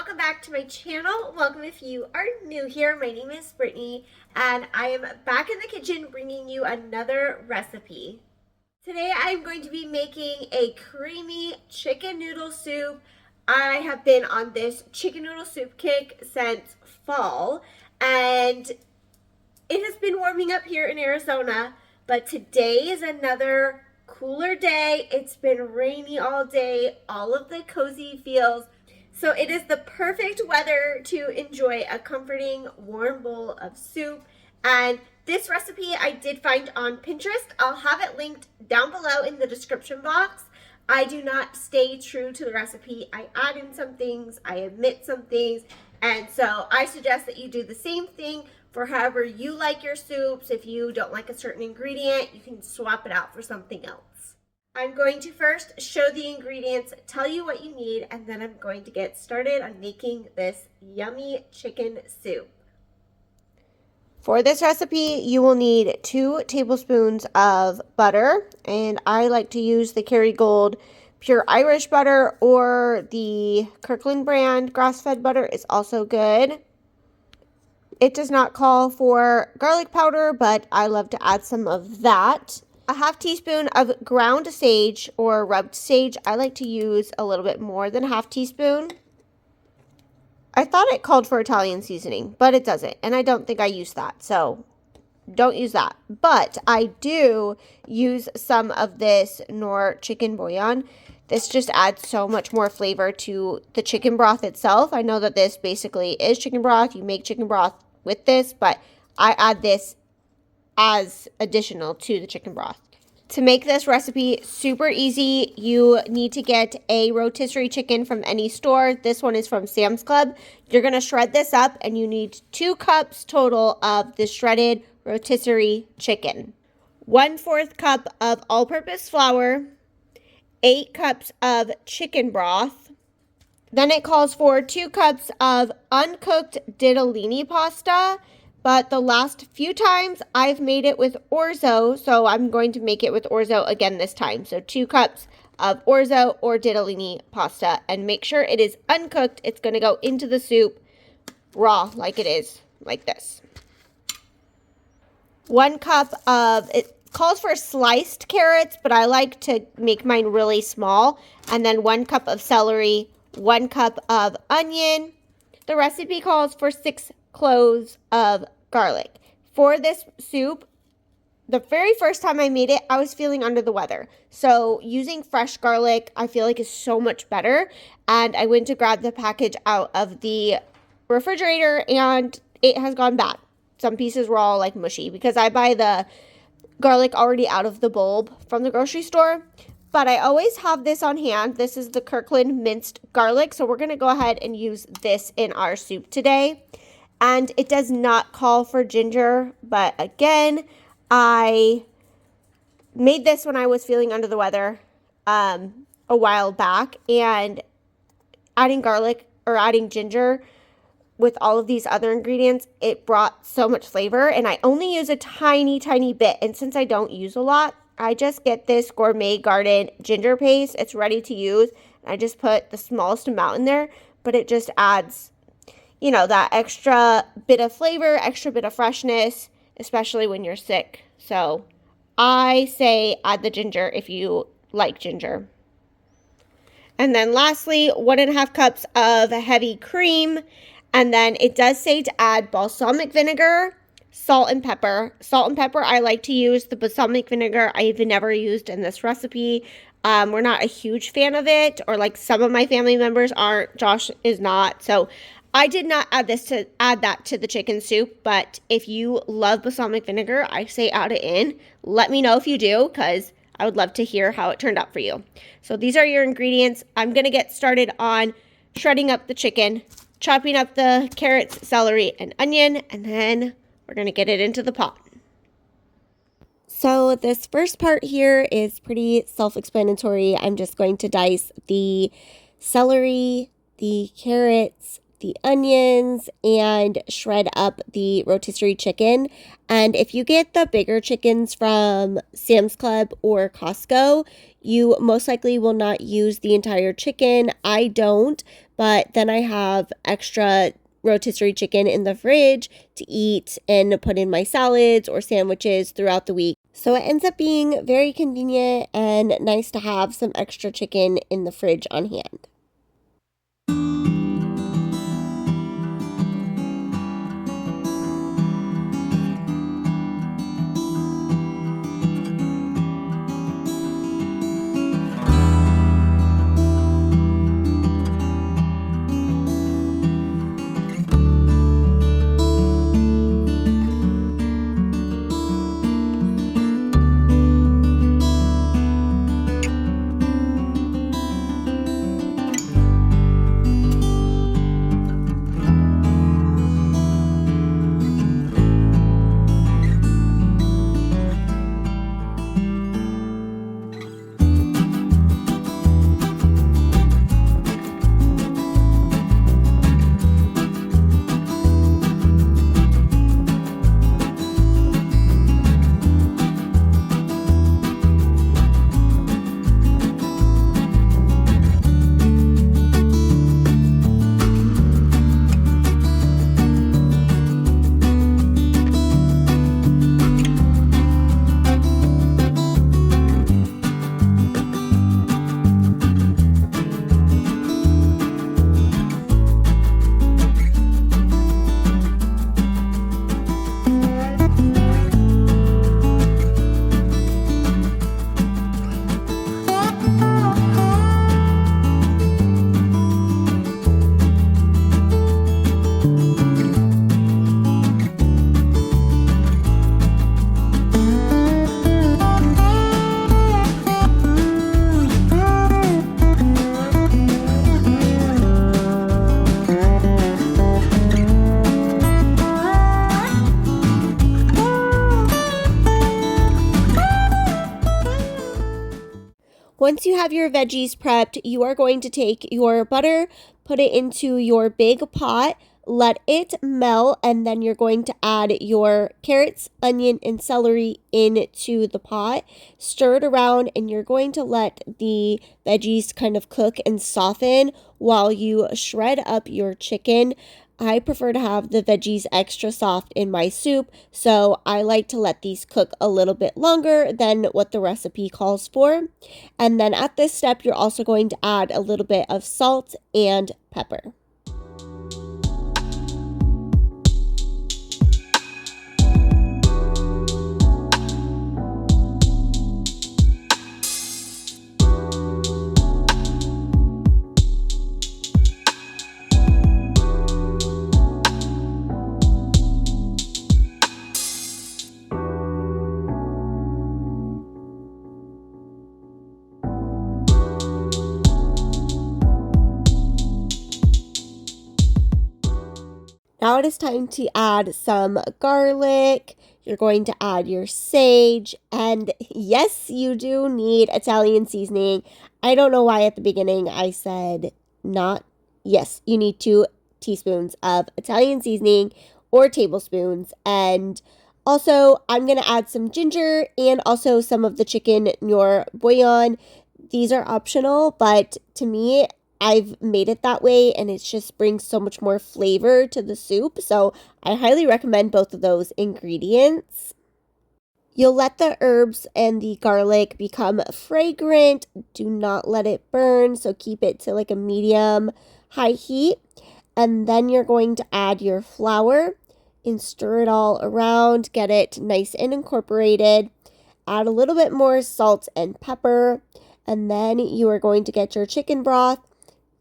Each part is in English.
welcome back to my channel. Welcome if you are new here. My name is Brittany and I am back in the kitchen bringing you another recipe. Today I'm going to be making a creamy chicken noodle soup. I have been on this chicken noodle soup kick since fall and it has been warming up here in Arizona, but today is another cooler day. It's been rainy all day, all of the cozy feels. So it is the perfect weather to enjoy a comforting, warm bowl of soup. And this recipe I did find on Pinterest. I'll have it linked down below in the description box. I do not stay true to the recipe. I add in some things, I omit some things, and so I suggest that you do the same thing for however you like your soups. If you don't like a certain ingredient, you can swap it out for something else. I'm going to first show the ingredients, tell you what you need, and then I'm going to get started on making this yummy chicken soup. For this recipe, you will need 2 tablespoons of butter, and I like to use the Kerrygold Pure Irish butter, or the Kirkland brand grass-fed butter is also good. It does not call for garlic powder, but I love to add some of that. A half teaspoon of ground sage or rubbed sage. I like to use a little bit more than a half teaspoon. I thought it called for Italian seasoning, but it doesn't, and I don't think I use that, so don't use that. But I do use some of this Knorr chicken bouillon. This just adds so much more flavor to the chicken broth itself. I know that this basically is chicken broth. You make chicken broth with this, but I add this as additional to the chicken broth. To make this recipe super easy, you need to get a rotisserie chicken from any store. This one is from Sam's Club. You're going to shred this up, and you need 2 cups total of the shredded rotisserie chicken. 1/4 cup of all-purpose flour, 8 cups of chicken broth. Then it calls for 2 cups of uncooked ditalini pasta, but the last few times I've made it with orzo, so I'm going to make it with orzo again this time. So 2 cups of orzo or ditalini pasta, and make sure it is uncooked. It's going to go into the soup raw like it is, like this. 1 cup of, it calls for sliced carrots, but I like to make mine really small. And then 1 cup of celery, 1 cup of onion. The recipe calls for 6 cloves of garlic. For this soup, the very first time I made it, I was feeling under the weather. So using fresh garlic, I feel like is so much better. And I went to grab the package out of the refrigerator and it has gone bad. Some pieces were all like mushy because I buy the garlic already out of the bulb from the grocery store. But I always have this on hand. This is the Kirkland minced garlic. So we're going to go ahead and use this in our soup today. And it does not call for ginger, but again, I made this when I was feeling under the weather a while back, and adding garlic or adding ginger with all of these other ingredients, it brought so much flavor, and I only use a tiny, tiny bit, and since I don't use a lot, I just get this Gourmet Garden ginger paste. It's ready to use, and I just put the smallest amount in there, but it just adds, you know, that extra bit of flavor, extra bit of freshness, especially when you're sick. So I say add the ginger if you like ginger. And then lastly, 1.5 cups of heavy cream. And then it does say to add balsamic vinegar, salt, and pepper. Salt and pepper, I like to use. The balsamic vinegar I've never used in this recipe. We're not a huge fan of it, or like some of my family members aren't. Josh is not. So I did not add that to the chicken soup, but if you love balsamic vinegar, I say add it in. Let me know if you do, because I would love to hear how it turned out for you. So these are your ingredients. I'm going to get started on shredding up the chicken, chopping up the carrots, celery, and onion, and then we're going to get it into the pot. So this first part here is pretty self-explanatory. I'm just going to dice the celery, the carrots, the onions and shred up the rotisserie chicken. And if you get the bigger chickens from Sam's Club or Costco, you most likely will not use the entire chicken. I don't, but then I have extra rotisserie chicken in the fridge to eat and put in my salads or sandwiches throughout the week. So it ends up being very convenient and nice to have some extra chicken in the fridge on hand. Once you have your veggies prepped, you are going to take your butter, put it into your big pot, let it melt, and then you're going to add your carrots, onion, and celery into the pot. Stir it around, and you're going to let the veggies kind of cook and soften while you shred up your chicken. I prefer to have the veggies extra soft in my soup, so I like to let these cook a little bit longer than what the recipe calls for. And then at this step, you're also going to add a little bit of salt and pepper. Now it is time to add some garlic. You're going to add your sage. And yes, you do need Italian seasoning. I don't know why at the beginning I said not. Yes, you need 2 teaspoons of Italian seasoning or tablespoons. And also, I'm going to add some ginger and also some of the chicken noir bouillon. These are optional, but to me, I've made it that way and it just brings so much more flavor to the soup. So I highly recommend both of those ingredients. You'll let the herbs and the garlic become fragrant. Do not let it burn. So keep it to like a medium high heat. And then you're going to add your flour and stir it all around. Get it nice and incorporated. Add a little bit more salt and pepper. And then you are going to get your chicken broth.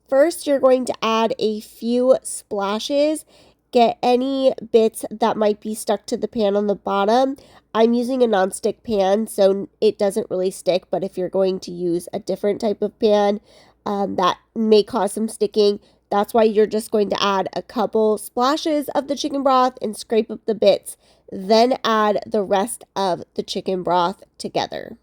First, you're going to add a few splashes. Get any bits that might be stuck to the pan on the bottom. I'm using a nonstick pan, so it doesn't really stick, but if you're going to use a different type of pan, that may cause some sticking. That's why you're just going to add a couple splashes of the chicken broth and scrape up the bits. Then add the rest of the chicken broth together.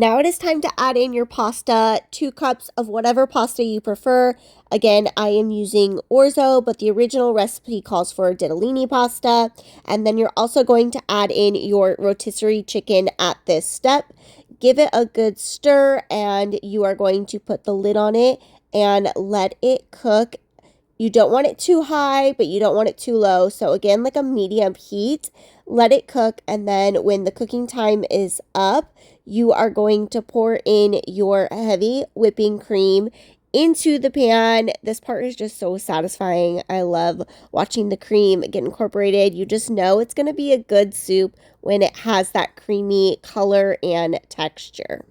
Now it is time to add in your pasta, 2 cups of whatever pasta you prefer. Again, I am using orzo, but the original recipe calls for ditalini pasta. And then you're also going to add in your rotisserie chicken at this step. Give it a good stir, and you are going to put the lid on it and let it cook. You don't want it too high, but you don't want it too low. So again, like a medium heat, let it cook. And then when the cooking time is up, you are going to pour in your heavy whipping cream into the pan. This part is just so satisfying. I love watching the cream get incorporated. You just know it's going to be a good soup when it has that creamy color and texture.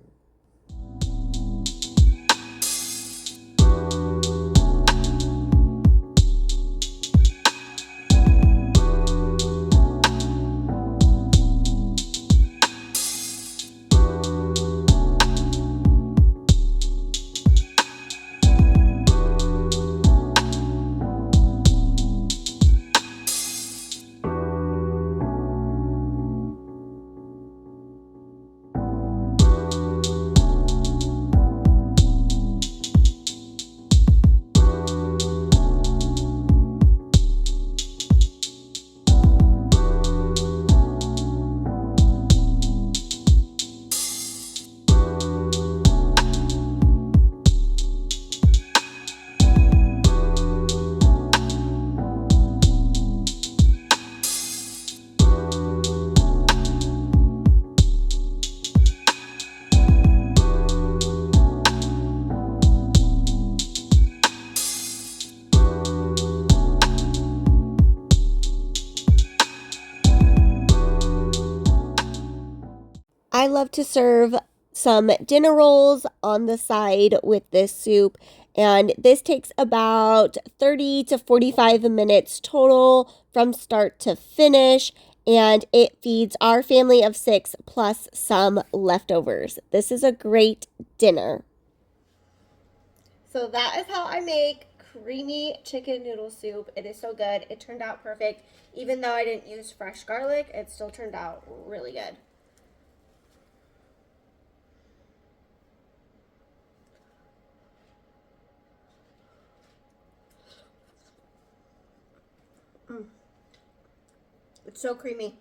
I love to serve some dinner rolls on the side with this soup, and this takes about 30 to 45 minutes total from start to finish, and it feeds our family of 6 plus some leftovers. This is a great dinner. So that is how I make creamy chicken noodle soup. It is so good. It turned out perfect. Even though I didn't use fresh garlic, it still turned out really good. It's so creamy.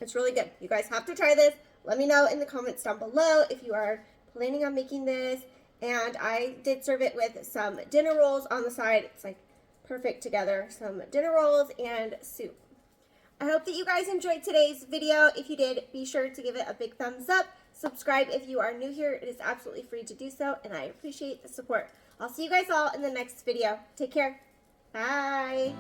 It's really good. You guys have to try this. Let me know in the comments down below if you are planning on making this. And I did serve it with some dinner rolls on the side. It's like perfect together. Some dinner rolls and soup. I hope that you guys enjoyed today's video. If you did, be sure to give it a big thumbs up. Subscribe if you are new here. It is absolutely free to do so, and I appreciate the support. I'll see you guys all in the next video. Take care. Bye.